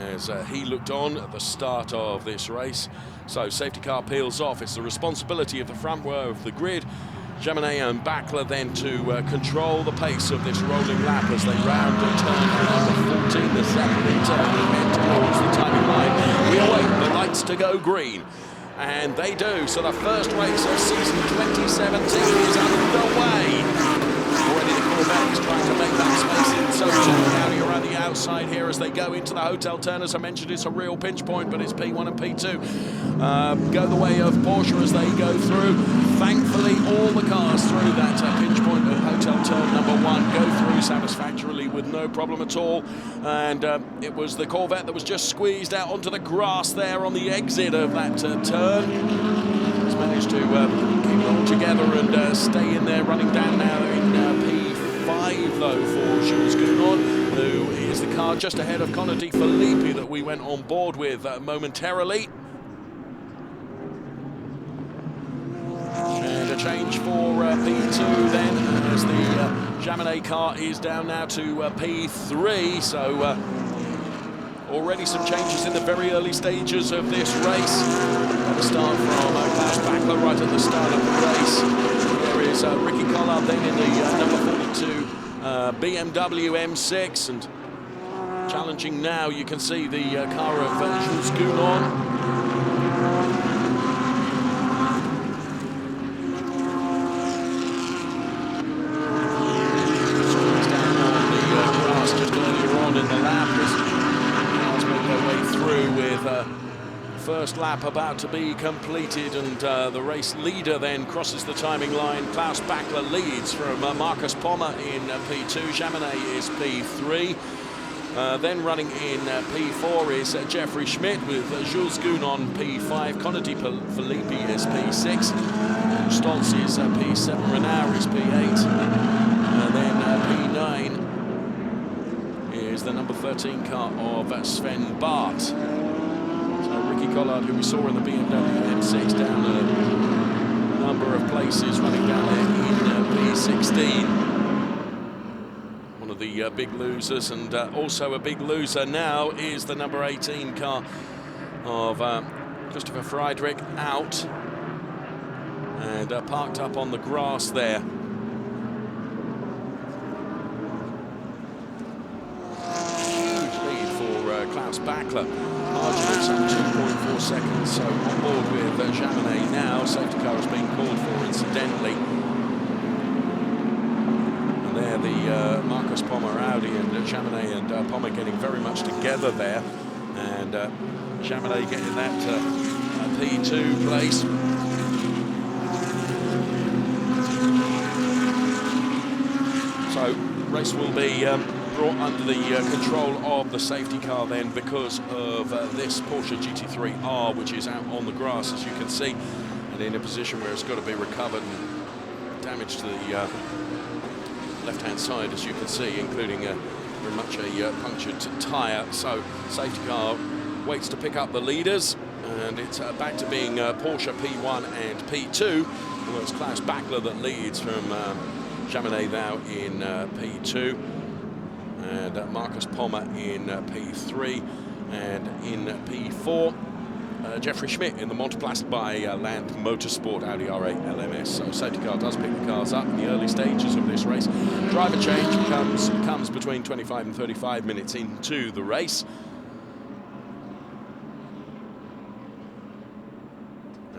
as he looked on at the start of this race. So safety car peels off. It's the responsibility of the front row of the grid, Jaminet and Backler, then to control the pace of this rolling lap as they round and turn number 14, the second in turn, and head towards the timing line. We await the lights to go green, and they do. So the first race of season 2017 is underway. Already the Corvette is trying to make that space in, so County around the outside here as they go into the hotel turn. As I mentioned, it's a real pinch point, but it's P1 and P2 go the way of Porsche as they go through. Thankfully, all the cars through that pinch point of hotel turn number 1 go through satisfactorily with no problem at all. And it was the Corvette that was just squeezed out onto the grass there on the exit of that turn. It's managed to keep it all together and stay in there, running down now in P5 though for Jules Gounon, who is the car just ahead of Connor Di Filippi that we went on board with momentarily. And a change for P2 then, as the Jaminet car is down now to P3. So already some changes in the very early stages of this race. Let's start from Klaus Backler right at the start of the race. There is Ricky Collard then in the number 42 BMW M6, and challenging now, you can see the car of Jules Gounon. First lap about to be completed, and the race leader then crosses the timing line. Klaus Backler leads from Marcus Pommer in P2. Jaminet is P3. Then running in P4 is Jeffrey Schmidt with Jules Gounon P5. Connor Di Filippi is P6. Stoltz is P7. Renard is P8. And then P9 is the number 13 car of Sven Bart. Ricky Collard, who we saw in the BMW M6, down a number of places, running down there in P16. One of the big losers, and also a big loser now is the number 18 car of Christopher Friedrich, out and parked up on the grass there. Huge lead for Klaus Backler. Margin of some 2.4 seconds, so on board with Jaminet now. Safety car is being called for, incidentally. And there the Marcus Pommer Audi and Jaminet and Pommer getting very much together there. And Jaminet getting that P2 place. So race will be brought under the control of the safety car then, because of this Porsche GT3R, which is out on the grass, as you can see, and in a position where it's got to be recovered, and damage to the left-hand side, as you can see, including very much a punctured tyre. So safety car waits to pick up the leaders, and it's back to being Porsche P1 and P2. Well, it's Klaus Backler that leads from Jaminet now in P2. And Marcus Pommer in P3, and in P4, Jeffrey Schmidt in the Montplast by ADAC Motorsport Audi R8 LMS. So safety car does pick the cars up in the early stages of this race. Driver change comes between 25 and 35 minutes into the race.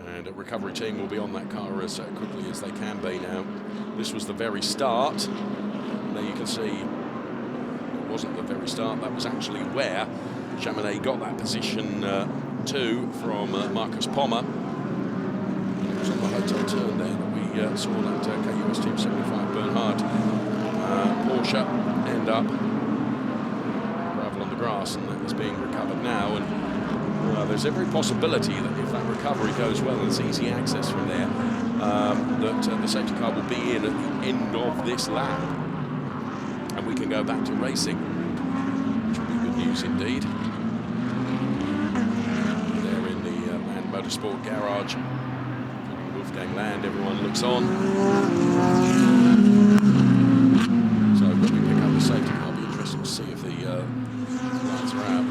And a recovery team will be on that car as quickly as they can be now. This was the very start. And there you can see, wasn't the very start, that was actually where Jaminet got that position 2 from Marcus Pommer. And it was on the hotel turn there that we saw that KUS Team 75 Bernhard Porsche end up gravel on the grass, and that is being recovered now. And there's every possibility that if that recovery goes well and it's easy access from there, that the safety car will be in at the end of this lap. And we can go back to racing, which will be good news indeed. There in the Land Motorsport garage, Wolfgang Land, everyone looks on. So when we pick up the safety car, it'll be interesting to see if the lights are out.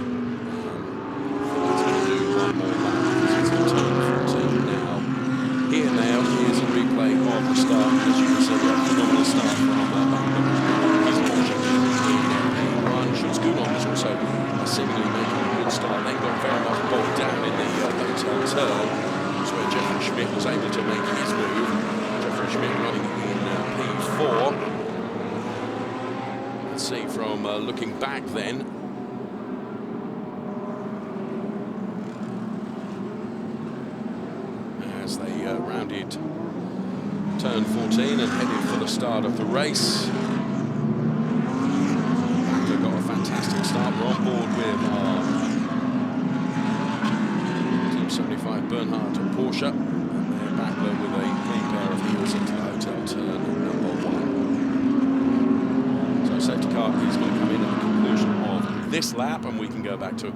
seemingly making a good start, then got very much bogged down in the hotel turn. That's where Jeffrey Schmidt was able to make his move. Jeffrey Schmidt running in P4. Let's see from looking back then. As they rounded turn 14 and headed for the start of the race. We've got a fantastic start. We're on board with our Team 75 Bernhardt and Porsche. And they're Backler with a clean pair of heels into the hotel turn number 1. So safety car is going to come in at the conclusion of this lap, and we can go back to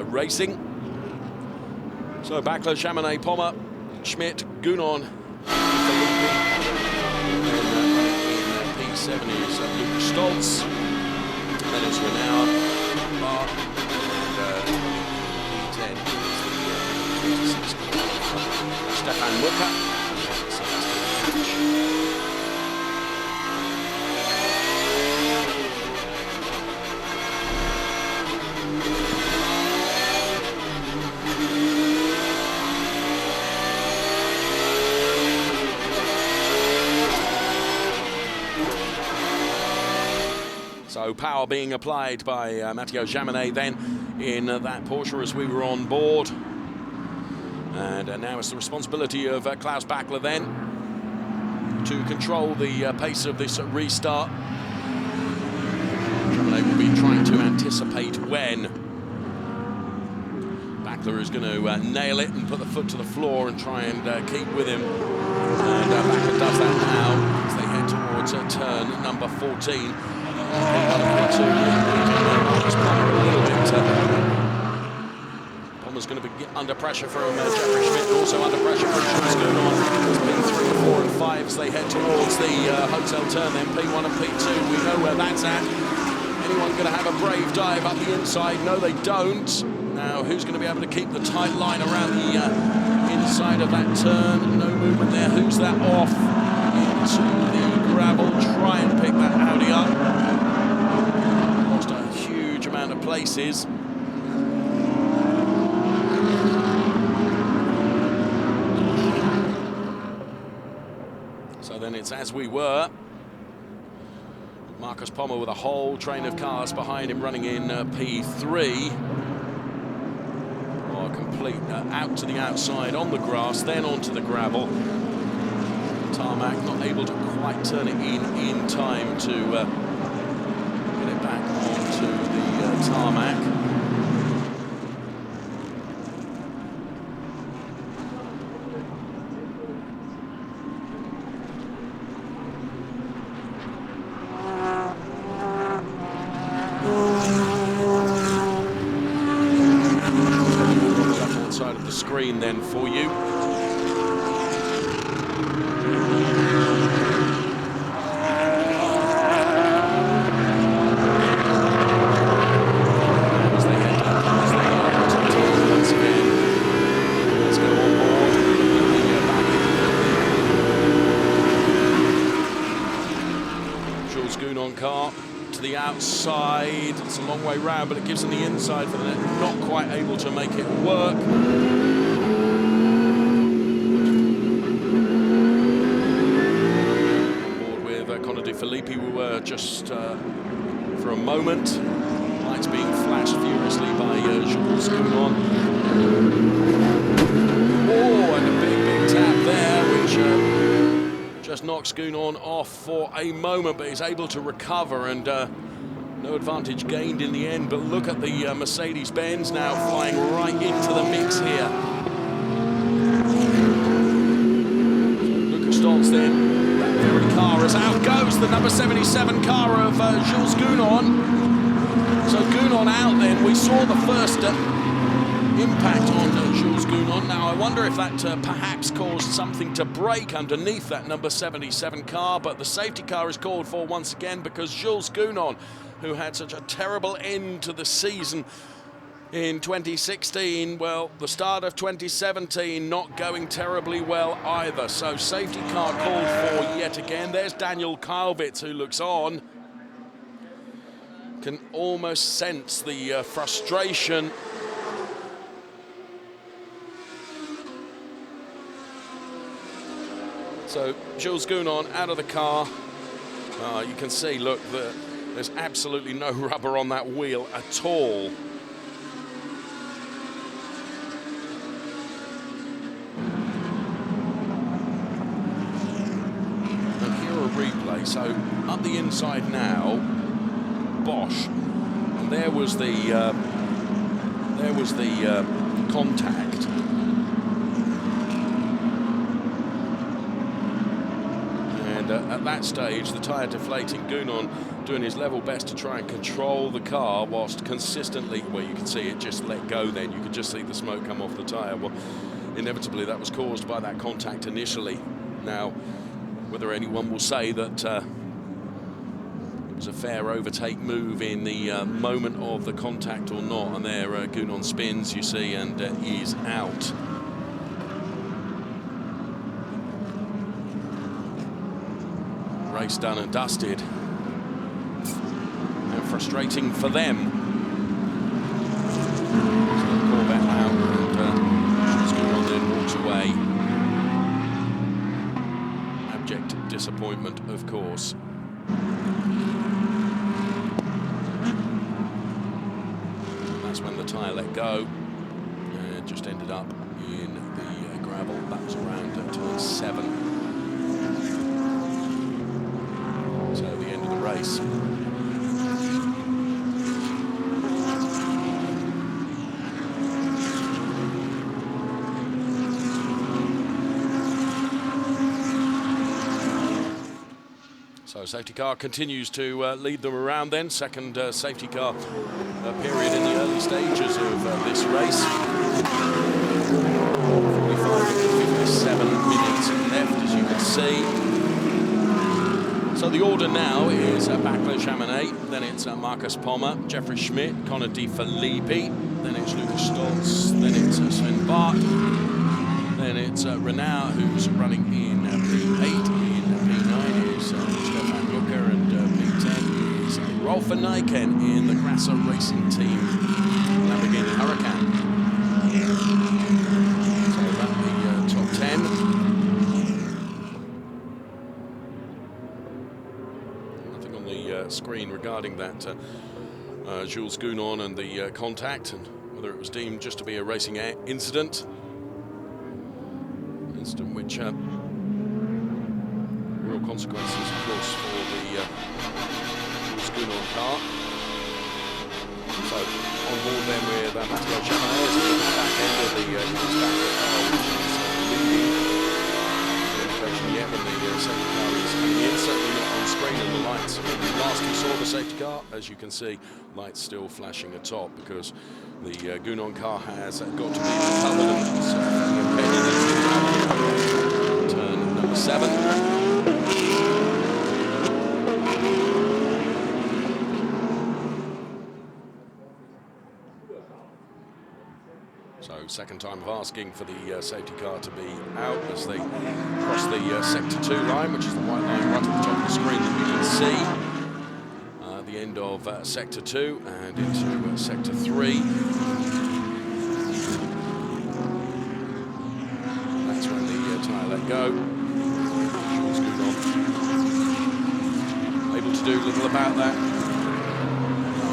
racing. So Backler, Chamonix, Pommer, Schmidt, Gounon, Felipe, and in P7 is Luke Stoltz, and then it's Renaud, Bart, and P10 is the 26 Stefan Mucker. So power being applied by Matteo Jaminet then in that Porsche as we were on board. And now it's the responsibility of Klaus Backler then to control the pace of this restart. Jaminet will be trying to anticipate when Backler is going to nail it and put the foot to the floor and try and keep with him. And Backler does that now as they head towards turn number 14. Pommer's going to be under pressure from Jeffrey Schmidt, also under pressure from Jules Gounon. P3, 4 and 5 as they head towards the hotel turn, then P1 and P2. We know where that's at. Anyone going to have a brave dive up the inside? No, they don't. Now, who's going to be able to keep the tight line around the inside of that turn? No movement there. Who's that off into the gravel? Try and pick that Audi up. Lost a huge amount of places. So then it's as we were. Marcus Pommer with a whole train of cars behind him running in P3. Oh, complete out to the outside on the grass, then onto the gravel. Tarmac not able to quite turn it in time to get it back onto the tarmac. Left-hand side of the screen then for you. Car to the outside. It's a long way round, but it gives them the inside for the net. Not quite able to make it work. Board with Conor De Filippi. We were just for a moment. Lights being flashed furiously by Jules Gounon. Oh, and a big tap there, which just knocks Gounon off for a moment, but he's able to recover, and no advantage gained in the end. But look at the Mercedes-Benz now flying right into the mix here. Lucas Stoltz then, that very car, as out goes the number 77 car of Jules Gounon. So Gounon out then. We saw the first impact on Jules Gounon. Now I wonder if that perhaps caused something to break underneath that number 77 car, but the safety car is called for once again because Jules Gounon, who had such a terrible end to the season in 2016, well, the start of 2017 not going terribly well either. So safety car called for yet again. There's Daniel Kalvitz, who looks on. can almost sense the frustration. So Jules Gounon out of the car. You can see, look, there's absolutely no rubber on that wheel at all. And here a replay. So up the inside now, Bosch, and there was the contact. And at that stage, the tyre deflating, Gounon doing his level best to try and control the car whilst consistently, well, you can see it just let go then. You could just see the smoke come off the tyre. Well, inevitably, that was caused by that contact initially. Now, whether anyone will say that it was a fair overtake move in the moment of the contact or not, and there Gounon spins, you see, and is out. Race done and dusted. And frustrating for them. So the Corvette out, and Gounon then walks away. Abject disappointment, of course. That's when the tyre let go and just ended up in the gravel. That was around turn 7. So the end of the race. So safety car continues to lead them around then. Second safety car period in the early stages of this race. 45 to 57 minutes left, as you can see. So the order now is Bacla Chamonix, then it's Marcus Pommer, Jeffrey Schmidt, Connor De Filippi, then it's Lucas Stoltz, then it's Sven Bart, then it's Renaud, who's running in P8, in P9 is Stefan Lucker, and P10 is Rolf van Nijken in the Grasser Racing Team Lamborghini Huracan. So that'll be top 10. Screen regarding that Jules Gounon and the contact, and whether it was deemed just to be a racing incident. Incident which real consequences, of course, for the Jules Gounon car. So on board then with Matteo Chamonix at the back end of the yet when the safety car is coming in, certainly not on screen, and the lights, when last we saw the safety car, as you can see, lights still flashing atop because the Gounon car has got to be recovered, and it's embedded into turn number 7. So second time of asking for the safety car to be out as they cross the sector 2 line, which is the white line right at the top of the screen that you can see. The end of sector 2 and into sector 3. That's when the tyre let go. Jules Gounon able to do little about that.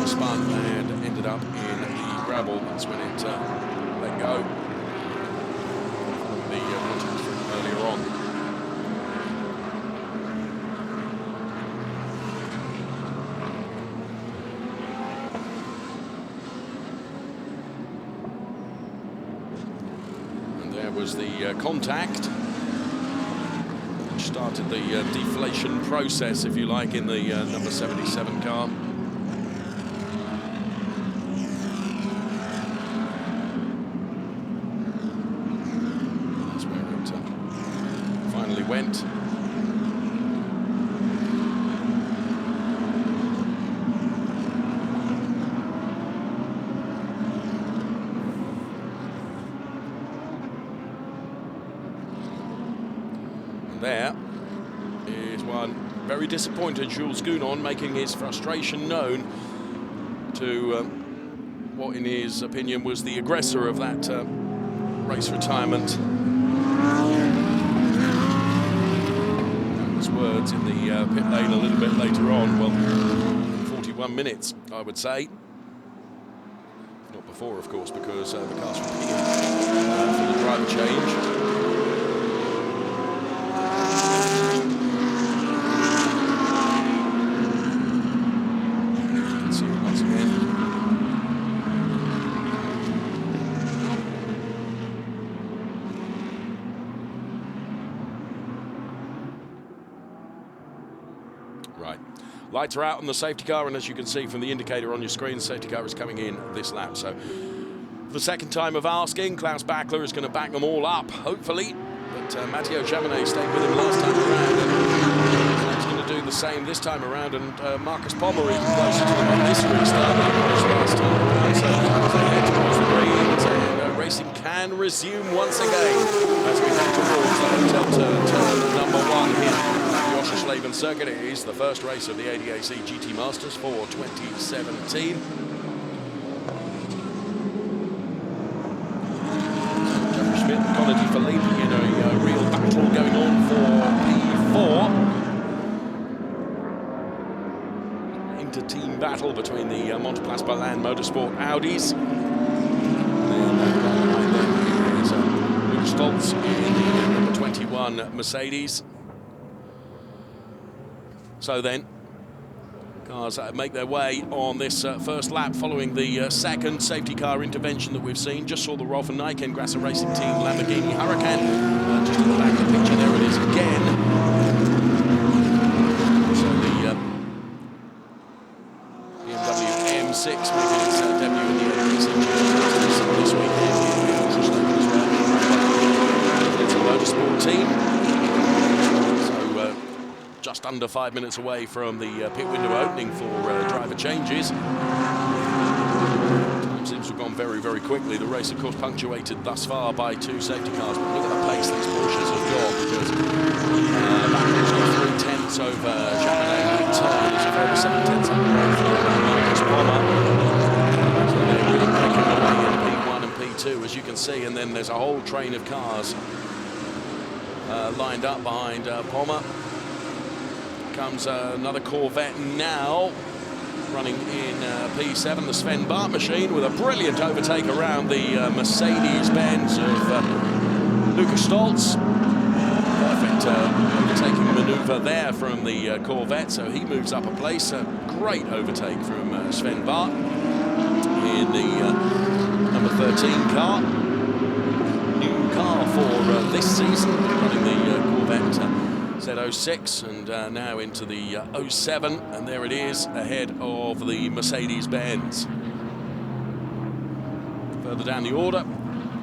Spun and ended up in the gravel. That's when it let go. The contact from earlier on. And there was the contact, which started the deflation process, if you like, in the number 77 car. Went. And there is one very disappointed Jules Gounon making his frustration known to what, in his opinion, was the aggressor of that race retirement. His words in the pit lane a little bit later on. Well, 41 minutes, I would say. Not before, of course, because the car's from here for the driver change. Right, lights are out on the safety car, and as you can see from the indicator on your screen, the safety car is coming in this lap. So for the second time of asking, Klaus Bachler is going to back them all up, hopefully. But Matteo Jaminet stayed with him last time around, and he's going to do the same this time around. And Marcus Pommer even closer to them on this restart than he was last time around. So as they head towards the greens, and racing can resume once again as we head towards the hotel turn number 1 here. Oschersleben circuit. It is the first race of the ADAC GT Masters for 2017. Jeffrey Schmidt and Conor De Filippi in a real battle going on for P4. Inter-team battle between the Montpellier Land Motorsport Audis. And then behind them is Luke Stoltz in the number 21 Mercedes. So then, cars make their way on this first lap following the second safety car intervention that we've seen. Just saw the Rolf and Nyken Grasser Racing Team Lamborghini Huracan. Just at the back of the picture, there it is again. So the BMW M6 making its debut in the ADAC this weekend in Oschersleben as well. It's a motorsport team. Just under 5 minutes away from the pit window opening for driver changes. Time seems to have gone very, very quickly. The race, of course, punctuated thus far by 2 safety cars. But look at the pace these Porsches have got, because Bachler's got 3/10 over Jaminet mid-turn. There's a further 7/10 up the road for Marcus Pommer. So they're really breaking away in P1 and P2, as you can see. And then there's a whole train of cars lined up behind Pommer. Comes another Corvette now, running in P7, the Sven Bart machine, with a brilliant overtake around the Mercedes-Benz of Lucas Stoltz. Perfect overtaking manoeuvre there from the Corvette, so he moves up a place. A great overtake from Sven Bart in the number 13 car. New car for this season, running the Corvette Z06, and now into the 07, and there it is ahead of the Mercedes-Benz. Further down the order,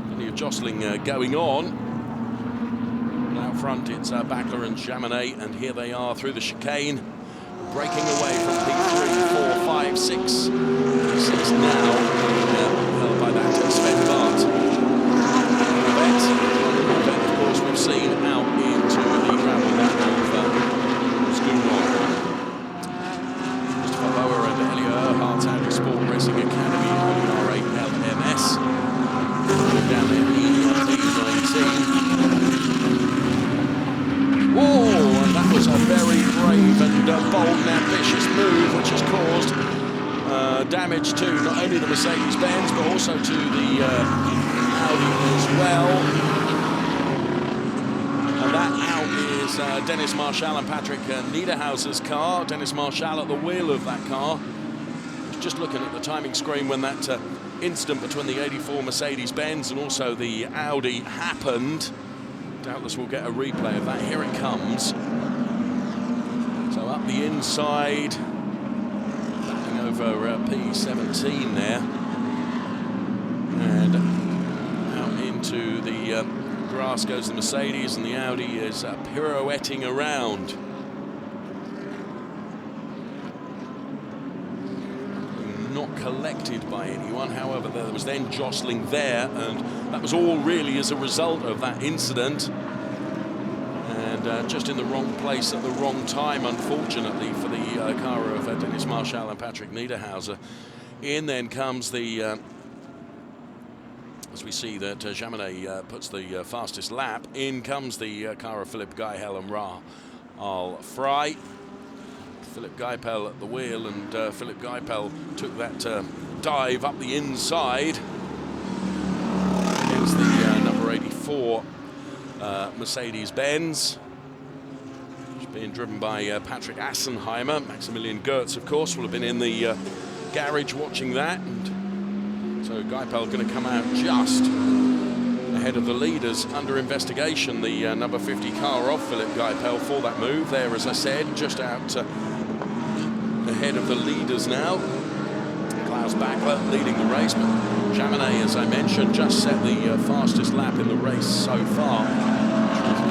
plenty of jostling going on. Out front it's Bachler and Jaminet, and here they are through the chicane, breaking away from P3, 4, 5, 6. P6 now, held by that Sven Bart. Corvette, of course, we've seen out into the gravel that of Schoonwald. Christopher Lower and Elio Earhart's Audi Sport Racing Academy on the R8 LMS. Down there, E19. Whoa, and that was a very brave and bold and ambitious move, which has caused damage to not only the Mercedes-Benz, but also to the Audi as well. And that out is Dennis Marshall and Patrick Niederhauser's car. Dennis Marshall at the wheel of that car. I was just looking at the timing screen when that incident between the 84 Mercedes-Benz and also the Audi happened. Doubtless we'll get a replay of that. Here it comes. So up the inside, backing over P17 there. And out into the grass goes the Mercedes, and the Audi is pirouetting around. Not collected by anyone, however, there was then jostling there, and that was all really as a result of that incident. And just in the wrong place at the wrong time, unfortunately, for the car of Dennis Marshall and Patrick Niederhauser. In then comes the, as we see that Jaminet puts the fastest lap. In comes the car of Philippe Geipel and Rahal Frey. Philippe Geipel at the wheel, and Philippe Geipel took that dive up the inside against the number 84 Mercedes-Benz, which is being driven by Patrick Assenheimer. Maximilian Goertz, of course, will have been in the garage watching that, and so Geipel going to come out just ahead of the leaders. Under investigation, the number 50 car of Philippe Geipel for that move there, as I said, just out ahead of the leaders now. Klaus Bachler leading the race, but Jaminet, as I mentioned, just set the fastest lap in the race so far. We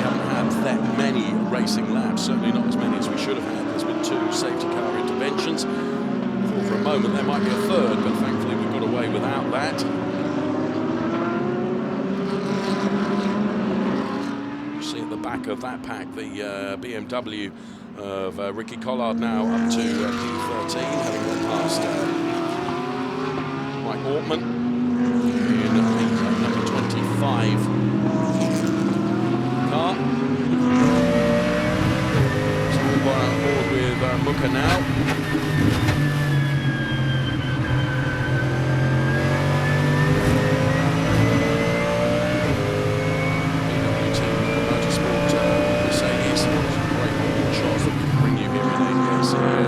haven't had that many racing laps, certainly not as many as we should have had. There's been 2 safety car interventions. For a moment there might be a third, but thankfully we got away without that. You see at the back of that pack the BMW of Ricky Collard now up to P13, having gone past Mike Ortman in the number 25 car. So we're on board with Muka now.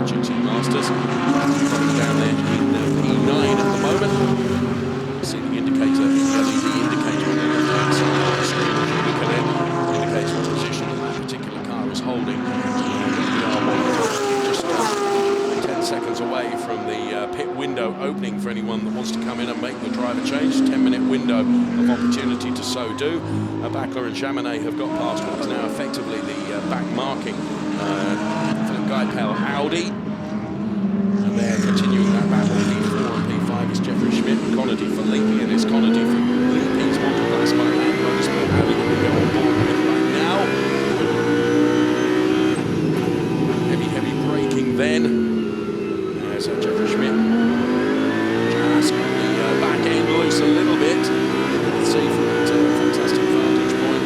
GT Masters down there in P9 at the moment. See the indicator, the LED indicator on the left-hand side of the screen. As you look at it, indicates what position that particular car is holding. We are just 10 seconds away from the pit window opening for anyone that wants to come in and make the driver change. 10-minute window of opportunity to so do. Bachler and Jaminet have got past what is now effectively the back marking Geipel Audi, and they're continuing that battle. P4 and P5 is Jeffrey Schmidt, Conady Filippi, and it's Conady Filippi's motocross by ADAC Motorsport Audi that we go on board with right now. Heavy braking then, as Jeffrey Schmidt just got the back end loose a little bit. Let's see from that fantastic vantage point,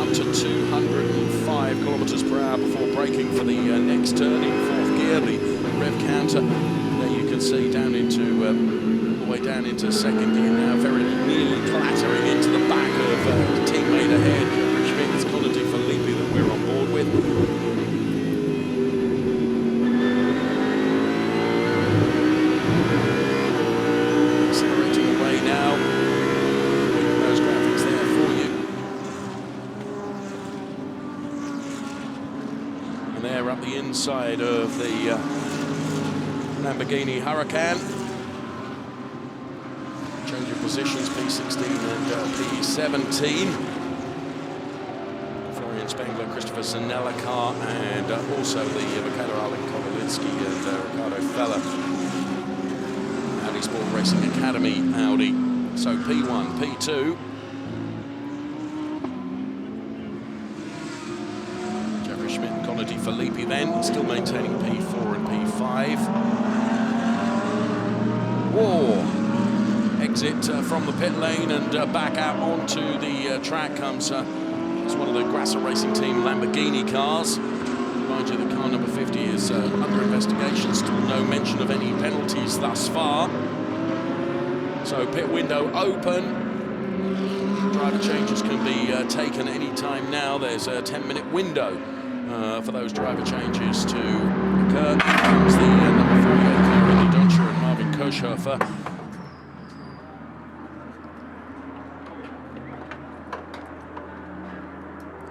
up to 205 kilometers per hour before braking for the next turn in 4th gear, the rev counter. There you can see down into all the way down into 2nd gear now, very nearly clattering into the back of the teammate ahead. Jeffrey Schmidt, it's Conady Filippi that we're on board with. Accelerating away now. Those graphics there for you. And they're up the inside of the Lamborghini Huracan. Change of positions, P16 and P17. Florian Spengler, Christopher Zanella car, and also the Michaela Arlen-Kovalitsky and Ricardo Feller Audi Sport Racing Academy Audi. So P1, P2. Schmidt and Conady Filippi then, still maintaining P4 and P5. Whoa! Exit from the pit lane and back out onto the track comes it's one of the Grasser Racing Team Lamborghini cars. Remind you that car number 50 is under investigation, still no mention of any penalties thus far. So pit window open. Driver changes can be taken any time now. There's a 10-minute window for those driver changes to occur. Here comes the number 48 car, Randy Donscher and Marvin Kirchhofer.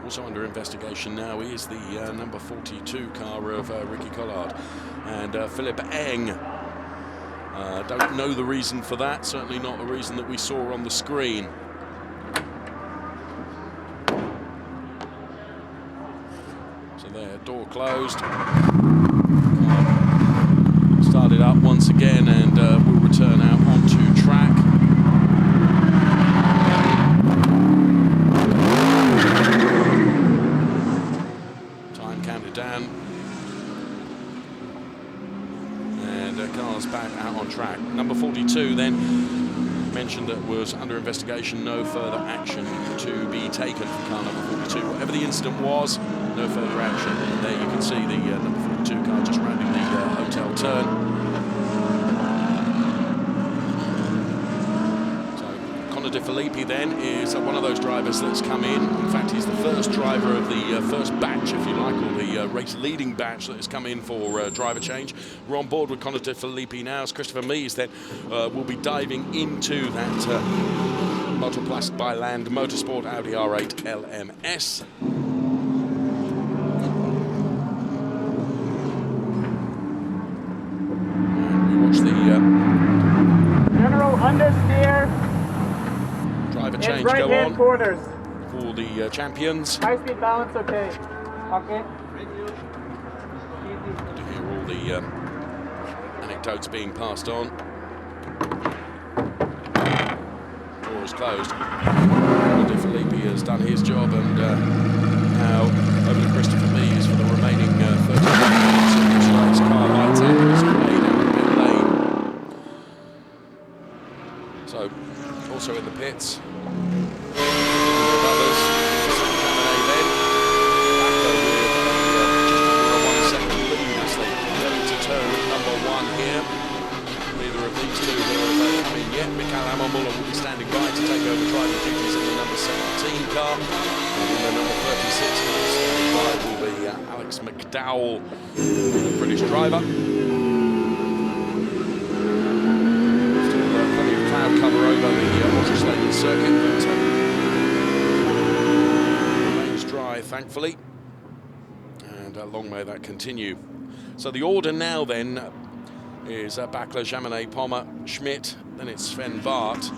Also under investigation now is the number 42 car of Ricky Collard and Philippe Eng. Don't know the reason for that, certainly not the reason that we saw on the screen. So there, door closed. Started up once again and will return out onto track. Time counted down. And cars back out on track. Number mentioned that was under investigation, no further action to be taken for car number 42. Whatever the incident was, no further action. And there you can see the number 42 car just rounding the hotel turn. De Filippi then is one of those drivers that's come in. In fact, he's the first driver of the first batch, if you like, or the race leading batch that has come in for driver change. We're on board with Conor De Filippi now, as Christopher Mees then will be diving into that Motoplast by Land Motorsport Audi R8 LMS. And we watch the General understeer. Driver change go on corners for the champions. High speed balance, okay. Okay. To hear all the anecdotes being passed on. Door is closed. De Filippi has done his job, and now over to Christopher Mees for the remaining 30 minutes of this race. Car lights up and is made out of pit lane. So, also in the pits. Will be standing by to take over driving duties in the number 17 car. And in the number 36 car standing by will be Alex McDowell, the British driver. Still plenty of cloud cover over the Oschersleben circuit, but remains dry, thankfully. And long may that continue. So the order now then is Bachler, Jaminet, Pommer, Schmidt, then it's Sven Bart.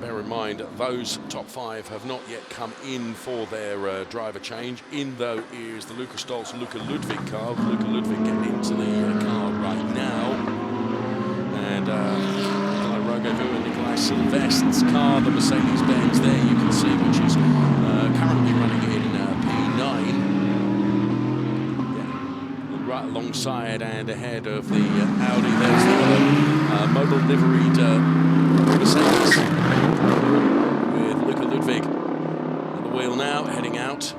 Bear in mind, those top 5 have not yet come in for their driver change. In, though, is the Luca Stolz, Luca Ludwig car. Luca Ludwig getting into the car right now. And Nikolai Rogovu and Nikolai Silvestre's car, the Mercedes-Benz there, you can see, which is currently running in P9. Right alongside and ahead of the Audi. There's the other modal liveried Mercedes with Luca Ludwig at the wheel now, heading out.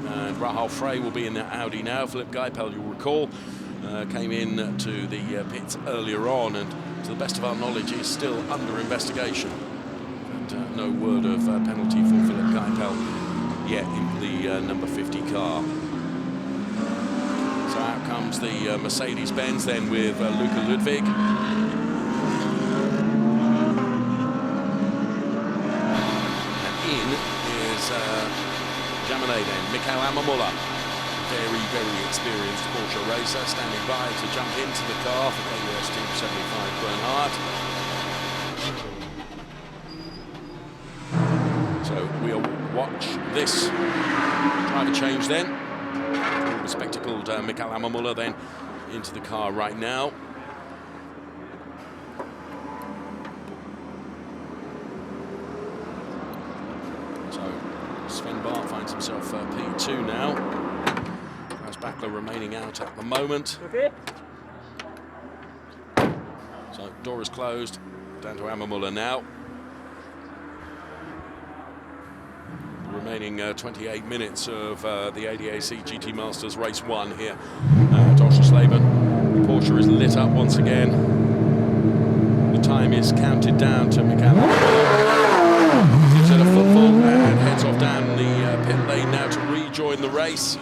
And Rahal Frey will be in the Audi now. Philip Geipel, you'll recall, came in to the pits earlier on, and to the best of our knowledge is still under investigation. And no word of penalty for Philip Geipel yet in the number 50 car. So out comes the Mercedes-Benz then with Luca Ludwig. And in is Jaminet then, Mikael Amamulla. Very, very experienced Porsche racer, standing by to jump into the car for KUS Team 75 Bernhard. So we'll watch this driver change then. Spectacled Mikael Amamulla then into the car right now. So Sven Bart finds himself P2 now. As Bachler remaining out at the moment. Okay. So door is closed, down to Amamulla now. Remaining 28 minutes of the ADAC GT Masters Race 1 here at Oschersleben. The Porsche is lit up once again. The time is counted down to Mikael. Gives it a footfall and heads off down the pit lane now to rejoin the race.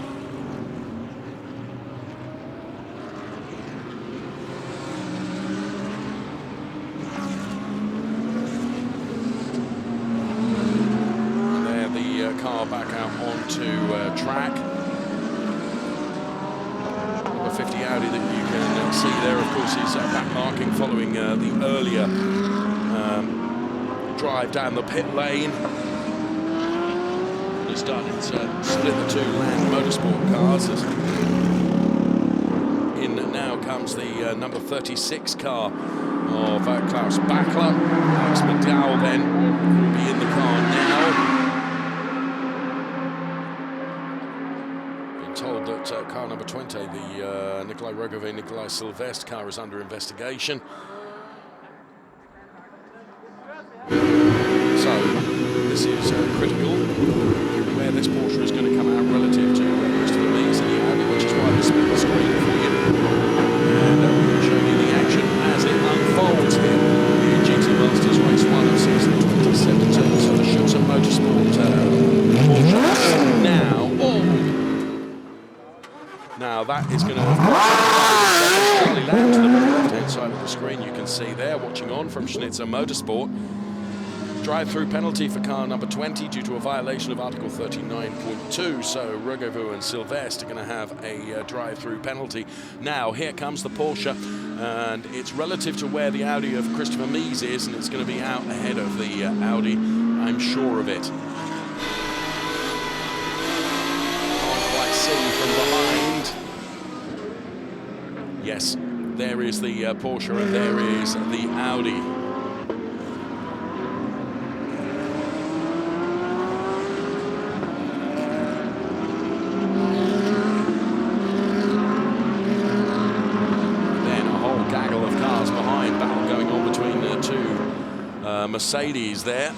Car back out onto track. Number 50 Audi that you can see there, of course, is back marking following the earlier drive down the pit lane. They're starting to split the two Land Motorsport cars. In now comes the number 36 car of Klaus Bachler. Alex McDowell then will be in the car now. Told that car number 20, the Nikolai Rogovu, Nikolai Silvestre car is under investigation. critical where this Porsche is going to come out relative to Christopher Mees and the Audi, which is why we split the screen for you. And we can show you the action as it unfolds here in GT Masters Race 1 of season 2017. So the Schulze Motorsport Porsche now. Now that is going to Charlie Lamb to the very left-hand side of the screen. You can see there, watching on from Schnitzer Motorsport. Drive-through penalty for car number 20 due to a violation of Article 39.2. So Rogovu and Sylvestre are going to have a drive-through penalty. Now here comes the Porsche, and it's relative to where the Audi of Christopher Mees is, and it's going to be out ahead of the Audi. I'm sure of it. Can't quite see from behind. Yes, there is the Porsche, and there is the Audi. Mercedes there.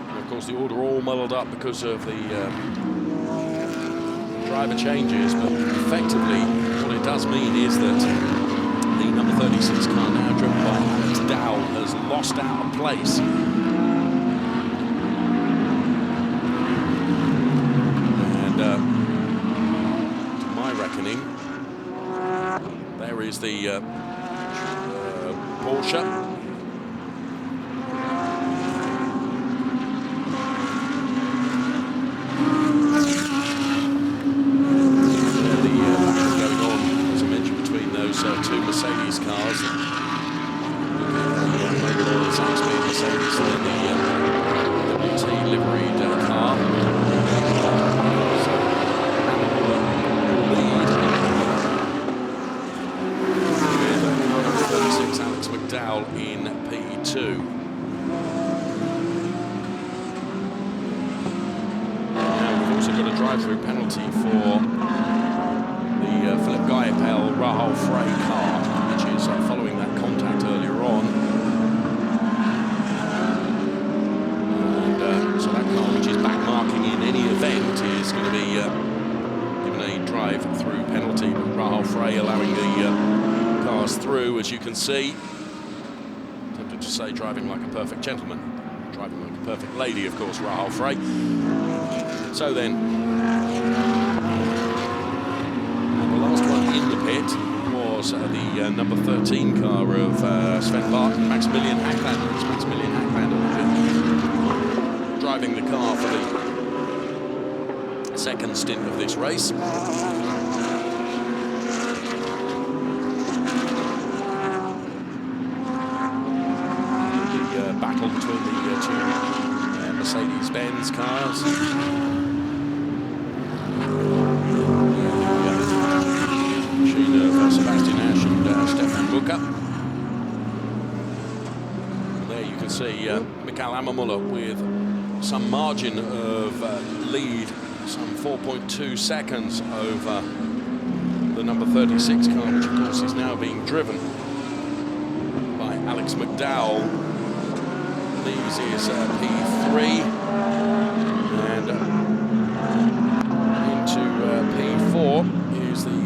And of course, the order all muddled up because of the driver changes, but effectively what it does mean is that the number 36 car, now driven by Alex Dowell, has lost out of place. And to my reckoning, there is the Porsche. The battle going on, as I mentioned, between those two Mercedes cars. Mercedes and the WT liveried car. Dowell in P2. Now we've also got a drive-through penalty for the Philippe Gaillapel Rahal Frey car, which is following that contact earlier on. And so that car, which is back marking in any event, is going to be given a drive-through penalty. But Rahal Frey allowing the cars through, as you can see. To say driving like a perfect gentleman, driving like a perfect lady, of course, Rahal Frey. So then, and the last one in the pit was the number 13 car of Sven Barton, Maximilian Hacklander. It's Maximilian Hacklander driving the car for the second stint of this race. Battle between the two Mercedes-Benz cars. Machine of Sebastian Ash and Stefan Bucher. And there you can see Mikael Ammermuller with some margin of lead, some 4.2 seconds over the number 36 car, which of course is now being driven by Alex McDowell. These is P3 and into P4 is the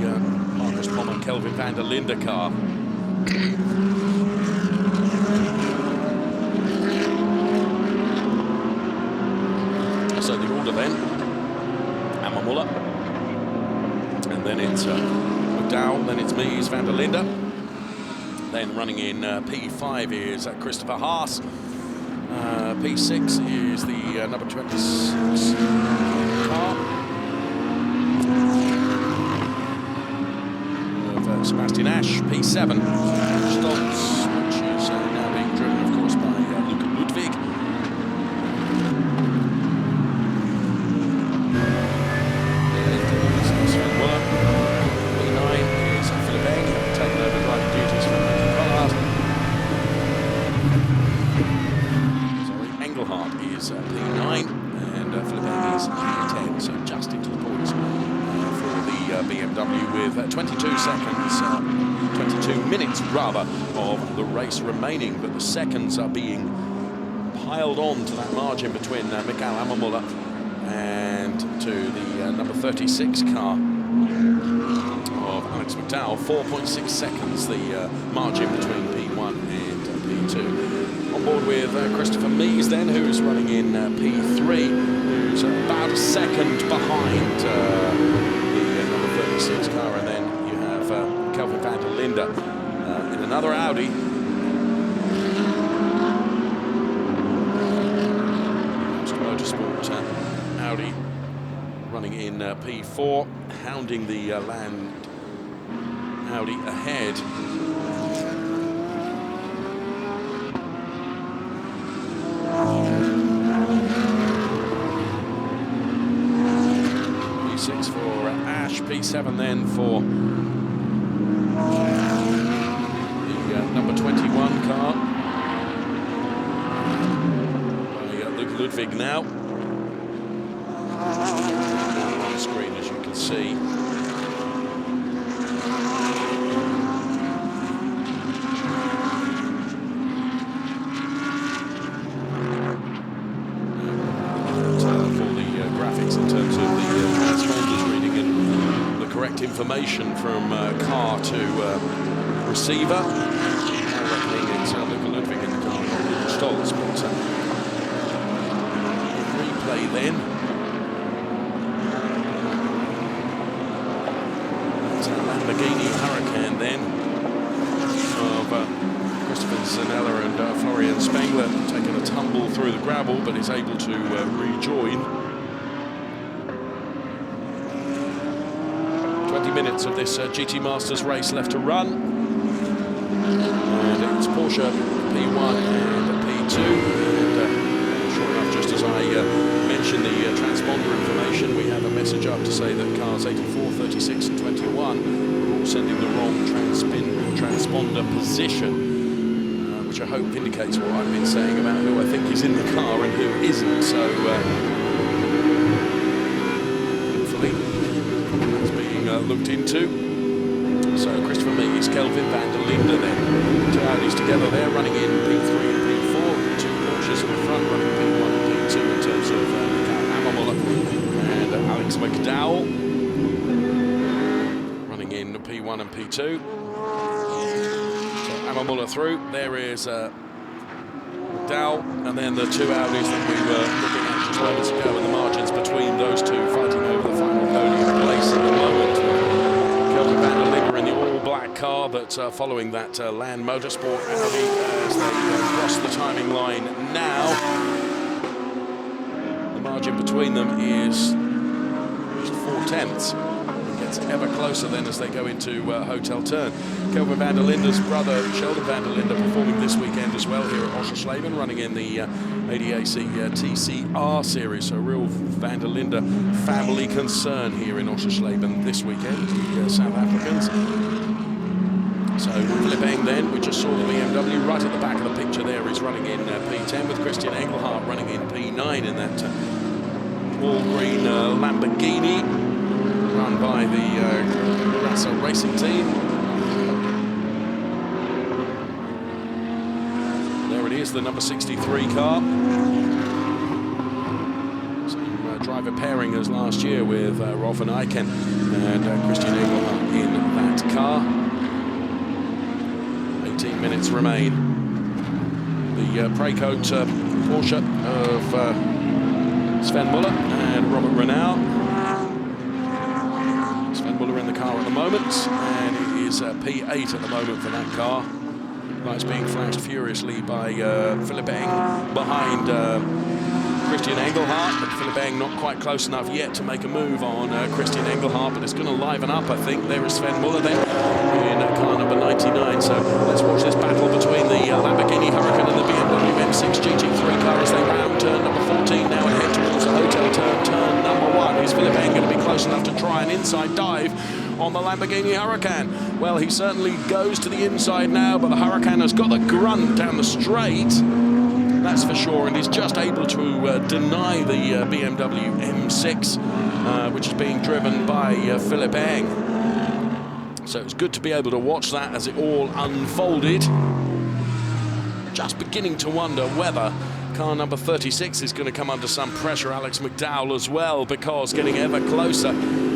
Marcus Pommer Kelvin van der Linde car. So the order then, Ammermuller, and then it's McDowell, then it's Mees, van der Linde. Then running in P5 is Christopher Haas. P6 is the number 26 car of Sebastian Ash. P7 Stoltz, which is now being driven, of course, by Luca Ludwig. P9 is Philippe Egg, taken over driving duties from Michael Collard. Engelhardt is P9 and Philippe Egg is P10, so just into the points for the BMW with 22 seconds, 22 minutes rather, of the race remaining, but the seconds are being piled on to that margin between Mikael Ammermuller and to the number 36 car of Alex McDowell. 4.6 seconds the margin between P1 and P2. On board with Christopher Mees then, who's running in P3, who's about a second behind the number 36 car, and then you have Kelvin van der Linde in another Audi. Motorsport Audi running in P4, hounding the Land Audi ahead. P6 for Ash, P7 then for the number 21 car by Luke Ludwig now. On the screen, as you can see. Information from car to receiver. I'm reckoning it's Luke Ludwig in the car, Stolz, but replay then. It's a Lamborghini Huracan then of Christopher Zanella and Florian Spengler, taking a tumble through the gravel, but is able to rejoin. 20 minutes of this GT Masters race left to run, and it's Porsche P1 and P2, and sure enough, just as I mentioned the transponder information, we have a message up to say that cars 84, 36 and 21 are all sending the wrong transponder position, which I hope indicates what I've been saying about who I think is in the car and who isn't, so hopefully looked into. So Christopher Mees, Kelvin van der Linde then, two Audis together there, running in P3 and P4, two Porsches in the front, running P1 and P2 in terms of Mikael Ammermuller and Alex McDowell, running in P1 and P2. So Ammermuller through, there is McDowell, and then the two Audis that we were looking at just moments ago, and the margins between those two fighting over the final podium place at the moment. Kelvin van der Linde in the all-black car, but following that Land Motorsport Audi as they cross the timing line now. The margin between them is just 4/10. It gets ever closer then as they go into Hotel Turn. Kelvin van der Linde's brother, Sheldon van der Linde, performing this weekend as well here at Oschersleben, running in the ADAC TCR series. So a real van der Linde family concern here in Oschersleben this weekend, the South Africans. So Philipp Eng then, we just saw the BMW right at the back of the picture there. He's running in P10 with Christian Engelhardt running in P9 in that all-green Lamborghini run by the Grasser Racing Team. There it is, the number 63 car. Same driver pairing as last year with Rolf van Eycken and Christian Engelhardt in that car. 18 minutes remain. The Precoat Porsche of Sven Muller and Robert Renault. Sven Muller in the car at the moment, and it is P8 at the moment for that car. Lights being flashed furiously by Philipp Eng behind Christian Engelhardt, but Philipp Eng not quite close enough yet to make a move on Christian Engelhardt, but it's going to liven up, I think. There is Sven Muller then in car number 99. So let's watch this battle between the Lamborghini Huracan and the BMW M6 GT3 car as they round turn number 14 now and head towards the Hotel Turn, turn number 1. Is Philipp Eng going to be close enough to try an inside dive on the Lamborghini Huracan? Well, he certainly goes to the inside now, but the Huracan has got the grunt down the straight, that's for sure, and he's just able to deny the BMW M6, which is being driven by Philipp Eng. So it's good to be able to watch that as it all unfolded. Just beginning to wonder whether car number 36 is going to come under some pressure, Alex McDowell as well, because getting ever closer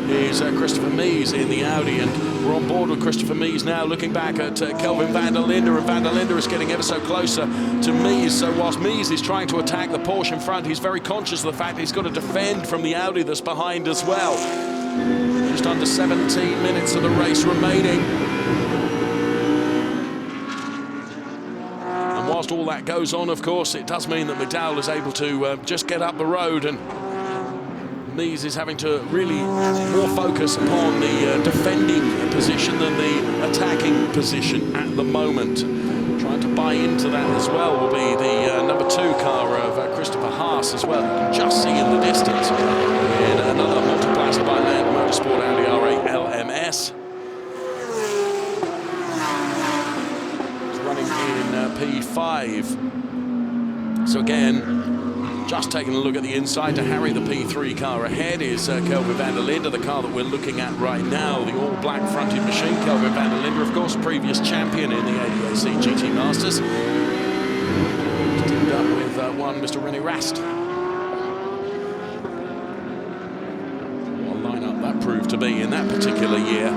is Christopher Mies in the Audi, and we're on board with Christopher Mies now, looking back at Kelvin van der Linde, and van der Linde is getting ever so closer to Mies. So whilst Mies is trying to attack the Porsche in front, he's very conscious of the fact that he's got to defend from the Audi that's behind as well. Just under 17 minutes of the race remaining. And whilst all that goes on, of course, it does mean that McDowell is able to just get up the road, and Mies is having to really more focus upon the defending position than the attacking position at the moment. Trying to buy into that as well will be the number 2 car of Christopher Haas as well. You can just see in the distance in another multiplaster by Land Motorsport Audi R8 LMS. It's running in P5. So again, just taking a look at the inside to harry the P3 car ahead is Kelvin van der Linde, the car that we're looking at right now, the all-black fronted machine. Kelvin van der Linde, of course, previous champion in the ADAC GT Masters. Teamed up with one Mr. René Rast. What a lineup that proved to be in that particular year.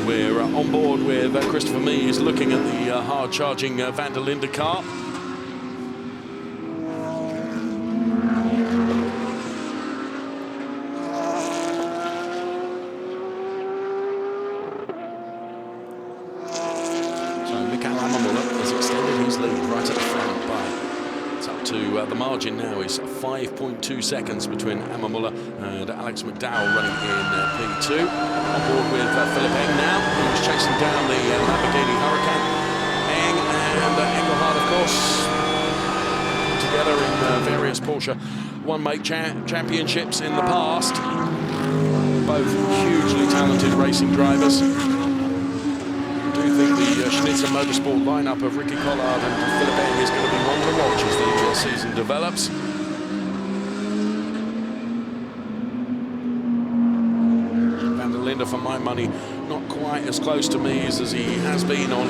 We're on board with Christopher Mies looking at the hard-charging van der Linde car. So Mikael Ammermuller has extended his lead right at the front by, it's up to the margin now is 5.2 seconds between Ammermuller and Alex McDowell running in P2. On board with Philip Eng now, who's chasing down the Lamborghini Huracan. Eng and Engelhardt, of course, together in various Porsche one-make championships in the past. Both hugely talented racing drivers. I do think the Schnitzer Motorsport lineup of Ricky Collard and Philip Eng is going to be one to watch as the season develops. For my money, not quite as close to Mies as he has been on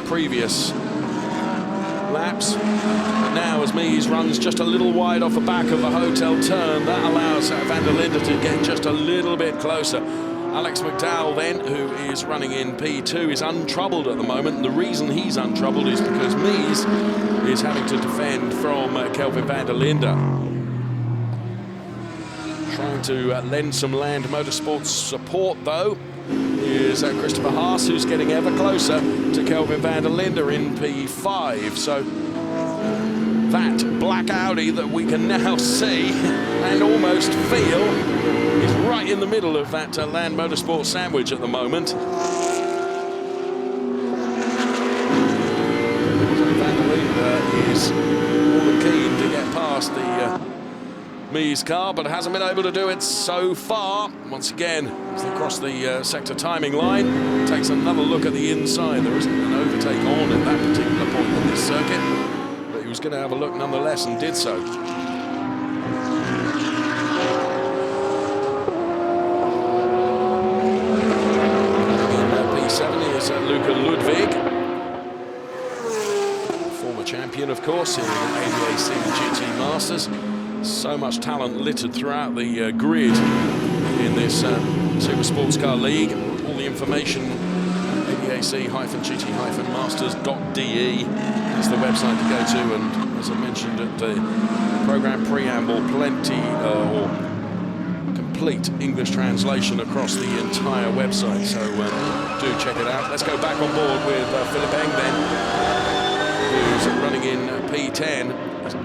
previous laps. Now, as Mies runs just a little wide off the back of the hotel turn, that allows van der Linde to get just a little bit closer. Alex McDowell, then, who is running in P2, is untroubled at the moment. And the reason he's untroubled is because Mies is having to defend from Kelvin van der Linde. Trying to lend some Land Motorsports support, though, is Christopher Haas, who's getting ever closer to Kelvin van der Linde in P5. So that black Audi that we can now see and almost feel is right in the middle of that Land Motorsports sandwich at the moment. So van der Linde is more than keen to get past the Mies car, but hasn't been able to do it so far. Once again, as they cross the sector timing line, takes another look at the inside. There isn't an overtake on at that particular point on this circuit, but he was going to have a look nonetheless and did so. In P7 is Luca Ludwig, former champion, of course, in ADAC GT Masters. So much talent littered throughout the grid in this Super Sports Car League. All the information, ADAC-GT-Masters.de is the website to go to, and as I mentioned at the program preamble, plenty or complete English translation across the entire website, so do check it out. Let's go back on board with Philip Eng then, who's running in P10.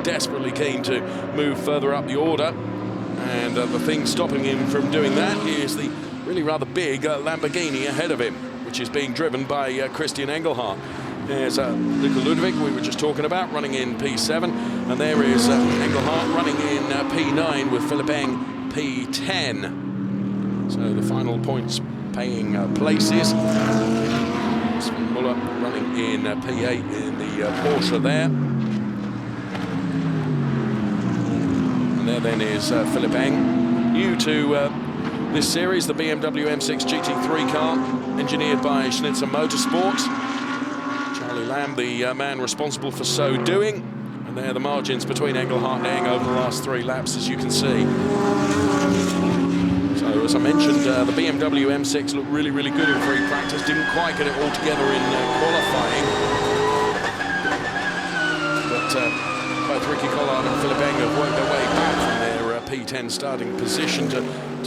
Desperately keen to move further up the order, and the thing stopping him from doing that is the really rather big Lamborghini ahead of him, which is being driven by Christian Engelhardt. There's Luca Ludwig, we were just talking about, running in P7, and there is Engelhardt running in P9 with Philip Eng P10. So the final points paying places. Sven Muller running in P8 in the Porsche there. And there then is Philip Eng, new to this series, the BMW M6 GT3 car, engineered by ADAC Motorsports. Charlie Lamb, the man responsible for so doing. And there are the margins between Engelhardt and Eng over the last 3 laps, as you can see. So, as I mentioned, the BMW M6 looked really, really good in free practice. Didn't quite get it all together in qualifying. But both Ricky Collard and Philip Eng have worked their way back from their P10 starting position to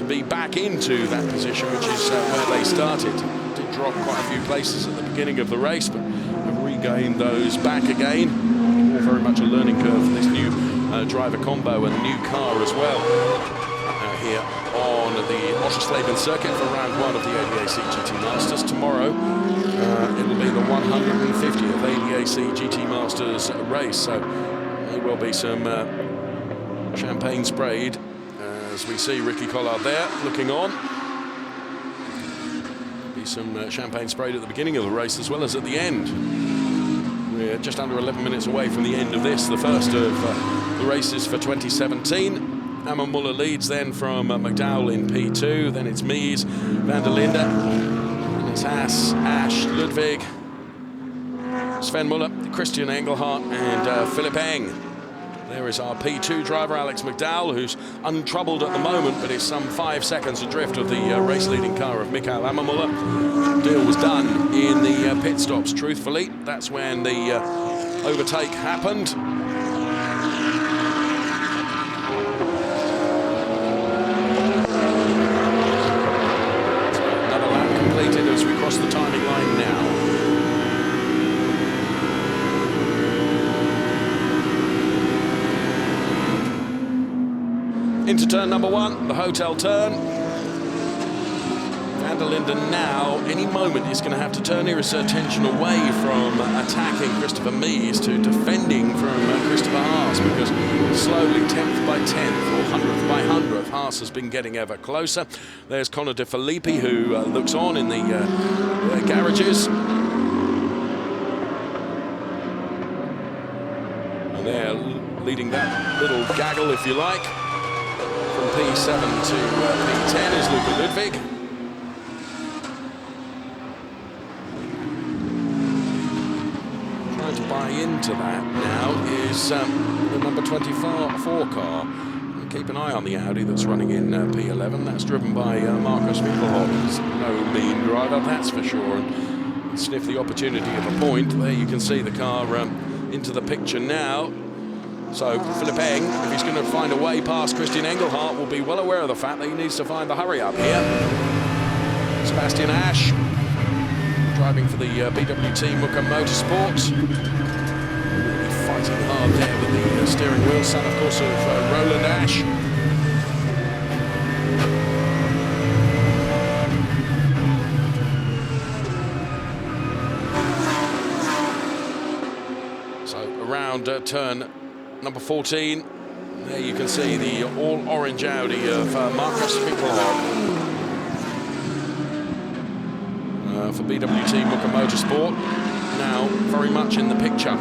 be back into that position, which is where they started. Did drop quite a few places at the beginning of the race, but have regained those back again. All very much a learning curve for this new driver combo and the new car as well. Here on the Oschersleben circuit for round 1 of the ADAC GT Masters. Tomorrow, it will be the 150th ADAC GT Masters race, so there will be some champagne sprayed as we see Ricky Collard there looking on. Be some champagne sprayed at the beginning of the race as well as at the end. We're just under 11 minutes away from the end of this, the first of the races for 2017. Amon Muller leads then from McDowell in P2, then it's Mies, Van der Linde, and it's Haas, Ash, Ludwig, Sven Muller, Christian Engelhardt, and Philip Eng. There is our P2 driver, Alex McDowell, who's untroubled at the moment, but is some 5 seconds adrift of the race-leading car of Michael Ammermuller. The deal was done in the pit stops, truthfully. That's when the overtake happened. As we cross the timing line now. Into turn number 1, the hotel turn. Van der Linde now, any moment, is going to have to turn his attention away from attacking Christopher Mies to defending from Christopher Haas, because slowly, 10th by 10th or 100th by 100th, Haas has been getting ever closer. There's Connor De Filippi, who looks on in the garages. And they're leading that little gaggle, if you like. From P7 to P10 is Luca Ludwig. Trying to buy into that now is the number 24 car. Keep an eye on the Audi that's running in P11. That's driven by Marcus Winkelhoff. He's no mean driver, that's for sure. And sniff the opportunity of a point. There you can see the car into the picture now. So Philip Eng, if he's going to find a way past Christian Engelhardt, will be well aware of the fact that he needs to find the hurry up here. Sebastian Ash, driving for the BWT ADAC Motorsports. Fighting hard there with the steering wheel, son, of course, of Roland Ash. So around turn number 14, there you can see the all-orange Audi of Marcus Winkelhoff for BWT ADAC Motorsport, now very much in the picture.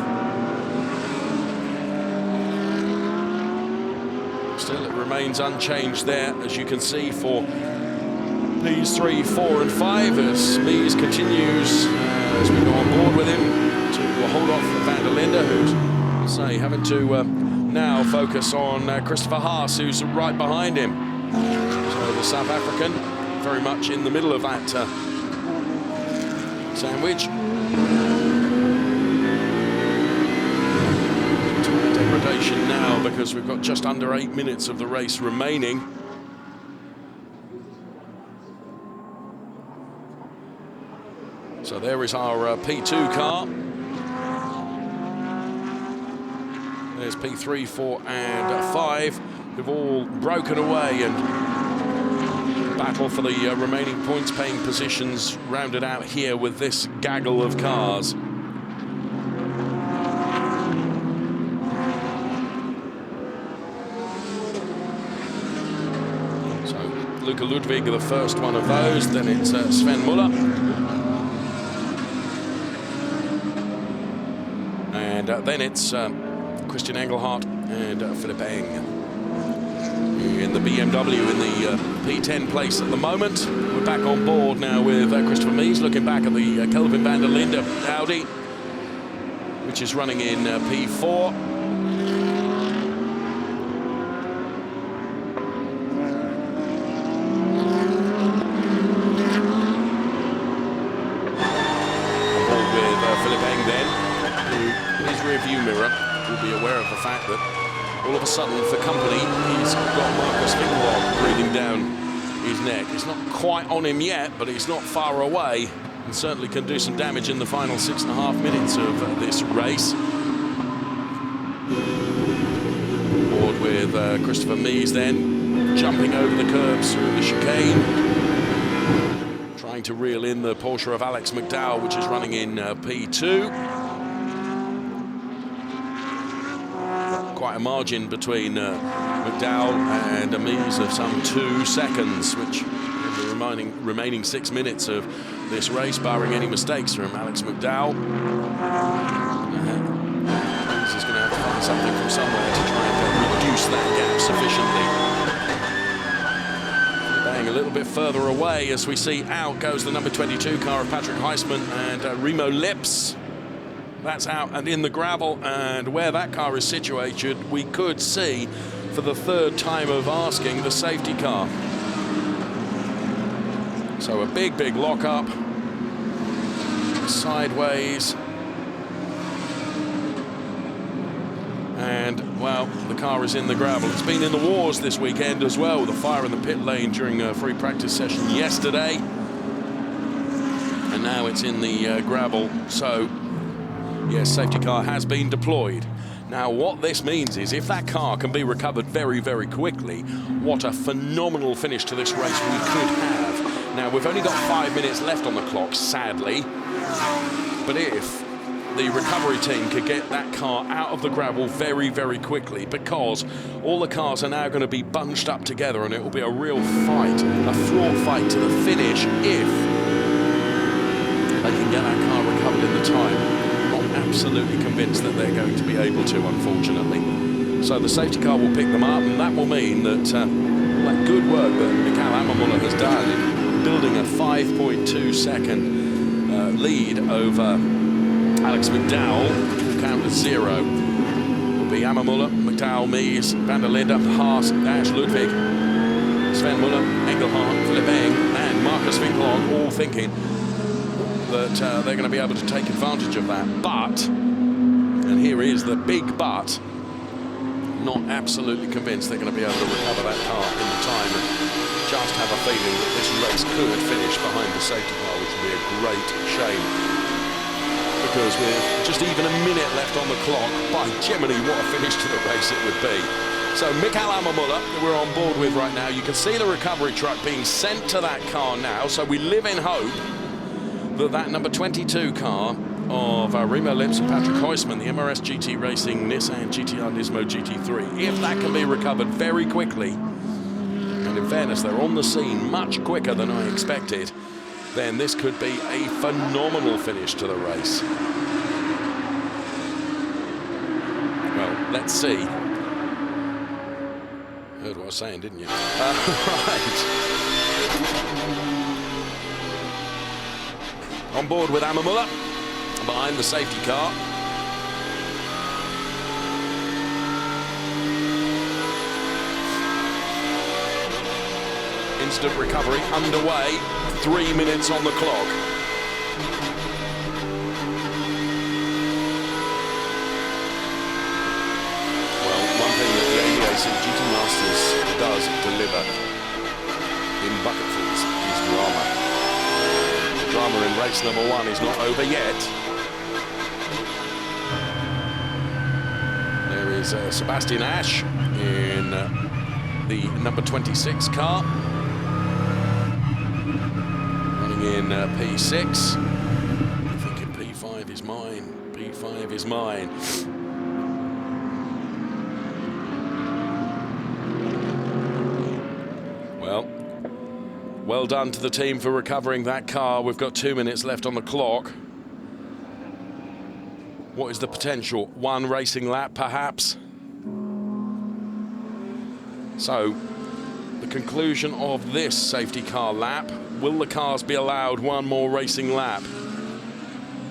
Still, it remains unchanged there, as you can see, for Mies 3, 4 and 5, as Mies continues, as we go on board with him, to hold off Van der Linde, who's, say, having to now focus on Christopher Haas, who's right behind him. So the South African, very much in the middle of that sandwich. Degradation now, because we've got just under 8 minutes of the race remaining. So there is our P2 car. There's P3, 4 and 5, who've all broken away and battle for the remaining points paying positions rounded out here with this gaggle of cars. Luca Ludwig, the first one of those, then it's Sven Muller. And then it's Christian Engelhardt and Philip Eng. in the BMW in the P10 place at the moment. We're back on board now with Christopher Mies, looking back at the Kelvin van der Linde Audi, which is running in P4. Rearview mirror will be aware of the fact that all of a sudden, for company, he's got Marcus Finkelog breathing down his neck. It's not quite on him yet, but he's not far away, and certainly can do some damage in the final 6.5 minutes of this race. Board with Christopher Mies then, jumping over the curbs through the chicane, trying to reel in the Porsche of Alex McDowell, which is running in P2. Quite a margin between McDowell and Mies of some 2 seconds, which in the remaining 6 minutes of this race, barring any mistakes from Alex McDowell. Mies is going to have to find something from somewhere to try and reduce that gap sufficiently. Bang a little bit further away as we see out goes the number 22 car of Patrick Heisman and Remo Lips. That's out and in the gravel, and where that car is situated, we could see, for the 3rd time of asking, the safety car. So a big lock-up, sideways, and, well, the car is in the gravel. It's been in the wars this weekend as well, with a fire in the pit lane during a free practice session yesterday, and now it's in the gravel, so yes, safety car has been deployed. Now, what this means is if that car can be recovered very quickly, what a phenomenal finish to this race we could have. Now, we've only got 5 minutes left on the clock, sadly, but if the recovery team could get that car out of the gravel very quickly, because all the cars are now going to be bunched up together and it will be a real fight, a fraught fight to the finish if they can get that car recovered in the time. Absolutely convinced that they're going to be able to, unfortunately. So the safety car will pick them up, and that will mean that that good work that Mikael Ammermuller has done in building a 5.2 second lead over Alex McDowell will count as 0. Will be Ammermuller, McDowell, Mies, van der Linde, Haas, Dash, Ludwig, Sven Muller, Engelhardt, Philipp Eng, and Marcus Finkelog all thinking that they're going to be able to take advantage of that. But, and here is the big but, not absolutely convinced they're going to be able to recover that car in the time, and just have a feeling that this race could finish behind the safety car, which would be a great shame. Because with just even a minute left on the clock, by Jiminy, what a finish to the race it would be. So Mikael Ammermuller, that we're on board with right now, you can see the recovery truck being sent to that car now, so we live in hope that number 22 car of Remo Lips and Patrick Heisman, the MRS GT Racing Nissan GTR Nismo GT3, if that can be recovered very quickly, and in fairness, they're on the scene much quicker than I expected, then this could be a phenomenal finish to the race. Well, let's see. Heard what I was saying, didn't you? Right. On board with Ammermuller, behind the safety car. Instant recovery underway, 3 minutes on the clock. Well, one thing that the ADAC GT Masters does deliver in bucketfuls is drama. Drama in race number 1 is not over yet. There is Sebastian Asch in the number 26 car, running in P6. I'm thinking P5 is mine. P5 is mine. Well done to the team for recovering that car. We've got 2 minutes left on the clock. What is the potential? 1 racing lap, perhaps? So, the conclusion of this safety car lap. Will the cars be allowed one more racing lap?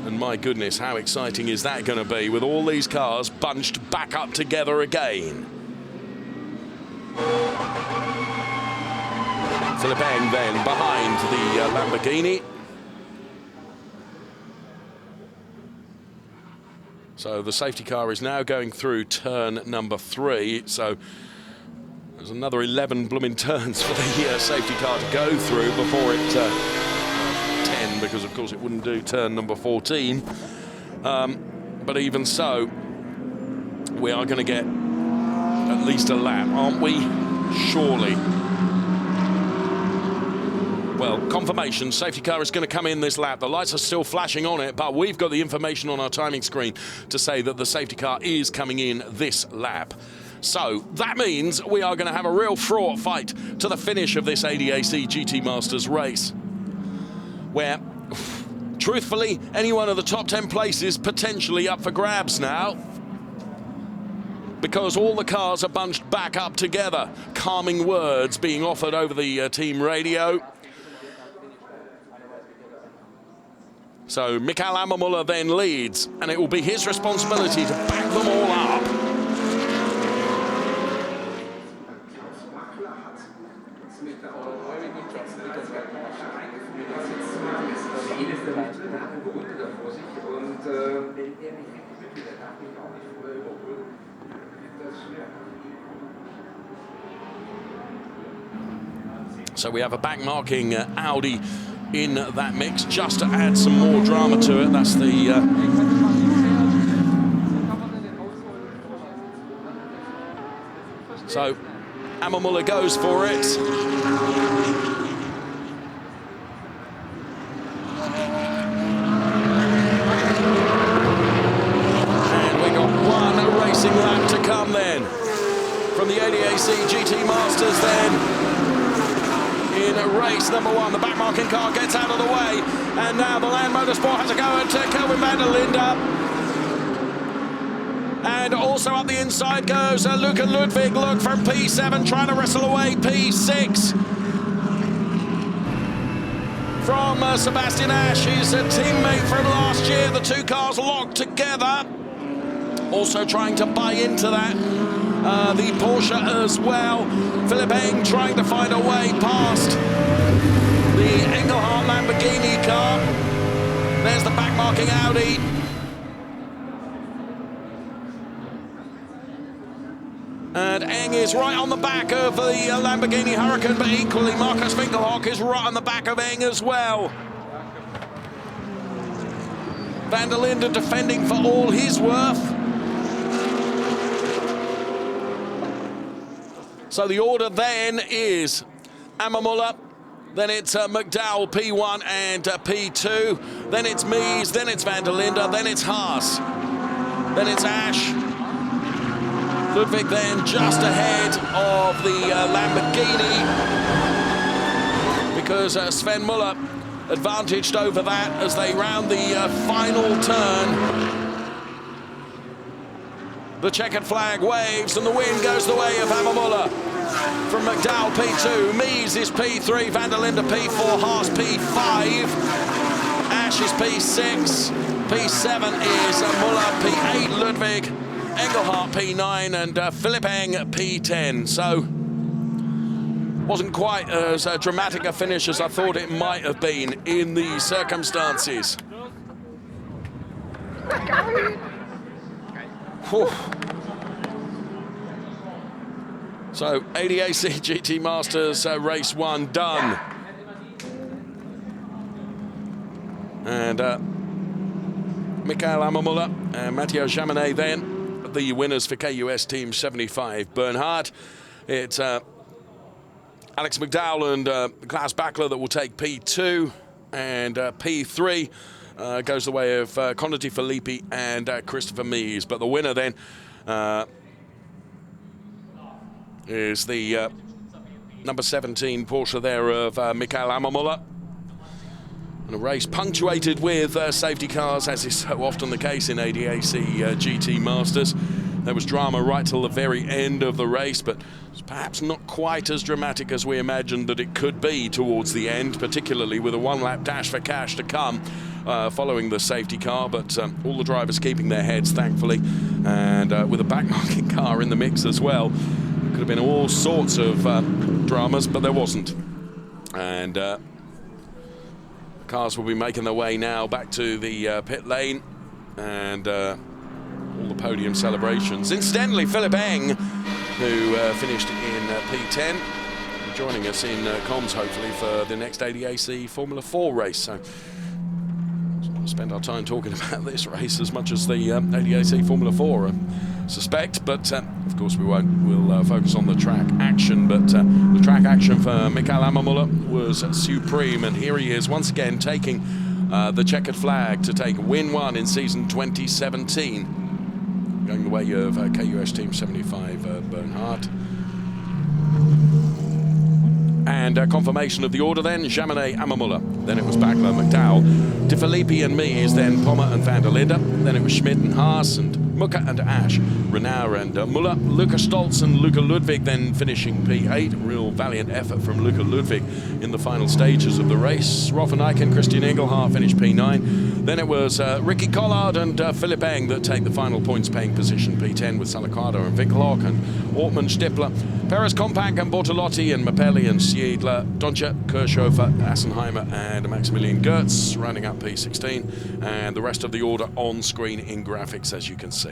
And my goodness, how exciting is that going to be with all these cars bunched back up together again? Philippe Eng then behind the Lamborghini. So the safety car is now going through turn number 3. So there's another 11 blooming turns for the safety car to go through before it 10, because of course it wouldn't do turn number 14. But even so, we are going to get at least a lap, aren't we? Surely. Well, confirmation, safety car is going to come in this lap. The lights are still flashing on it, but we've got the information on our timing screen to say that the safety car is coming in this lap. So that means we are going to have a real fraught fight to the finish of this ADAC GT Masters race, where, truthfully, any one of the top 10 places potentially up for grabs now, because all the cars are bunched back up together. Calming words being offered over the team radio. So Mikael Ammermuller then leads, and it will be his responsibility to back them all up. So we have a back-marking Audi in that mix, just to add some more drama to it. That's the so Ammermuller goes for it. And we got one racing lap to come then from the ADAC GT Masters then. In race number 1, the back-marking car gets out of the way, and now the Land Motorsport has a go at Kelvin van der Linde. And also up the inside goes Luca Ludwig, look, from P7, trying to wrestle away P6 from Sebastian Ash, his teammate from last year. The two cars locked together, also trying to buy into that. The Porsche as well. Philippe Eng trying to find a way past the Engelhardt Lamborghini car. There's the back-marking Audi. And Eng is right on the back of the Lamborghini Huracan, but equally Marcus Winkelhock is right on the back of Eng as well. Van der Linde defending for all his worth. So the order then is Ammermuller, then it's McDowell P1 and P2, then it's Mies, then it's van der Linde, then it's Haas, then it's Ash. Ludwig then just ahead of the Lamborghini, because Sven Muller advantaged over that as they round the final turn. The checkered flag waves and the win goes the way of Ammermuller. From McDowell P2, Mies is P3, van der Linde P4, Haas P5, Ash is P6, P7 is Muller, P8 Ludwig, Engelhardt P9 and Philippe Eng P10. So wasn't quite as dramatic a finish as I thought it might have been in the circumstances. Whew. So ADAC GT Masters race 1 done. And Mikael Ammermuller and Matteo Jaminet then, the winners for KUS Team 75 Bernhard. It's Alex McDowell and Klaus Bachler that will take P2, and P3 goes the way of Conor De Filippi and Christopher Mies. But the winner then is the number 17 Porsche there of Mikael Ammermuller. And a race punctuated with safety cars, as is so often the case in ADAC GT Masters. There was drama right till the very end of the race, but it's perhaps not quite as dramatic as we imagined that it could be towards the end, particularly with a one-lap dash for cash to come following the safety car. But all the drivers keeping their heads, thankfully, and with a backmarking car in the mix as well. Could have been all sorts of dramas, but there wasn't. And cars will be making their way now back to the pit lane, and all the podium celebrations. Incidentally, Philip Eng, who finished in P10, joining us in comms hopefully for the next ADAC Formula 4 race. So we'll spend our time talking about this race as much as the ADAC Formula 4 suspect, but of course we won't. We'll focus on the track action, but the track action for Mikael Ammermuller was supreme, and here he is once again taking the checkered flag to take win 1 in season 2017, going the way of KUS Team 75 Bernhardt. And confirmation of the order then: Jaminet, Ammermuller, then it was Backler, McDowell, De Filippi and Mies, then Pommer and van der Linde, then it was Schmidt and Haas, and Mucker and Ash, Renauer and Muller, Luca Stoltz and Luca Ludwig then finishing P8. Real valiant effort from Luca Ludwig in the final stages of the race. Rofeneich and Christian Engelhardt finished P9. Then it was Ricky Collard and Philip Eng that take the final points paying position, P10, with Salacado and Winkelhock and Ortmann, Stippler, Perez, Kompak and Bortolotti and Mapelli and Siedler, Doncher, Kirchhofer, Assenheimer and Maximilian Goertz rounding up P16, and the rest of the order on screen in graphics as you can see.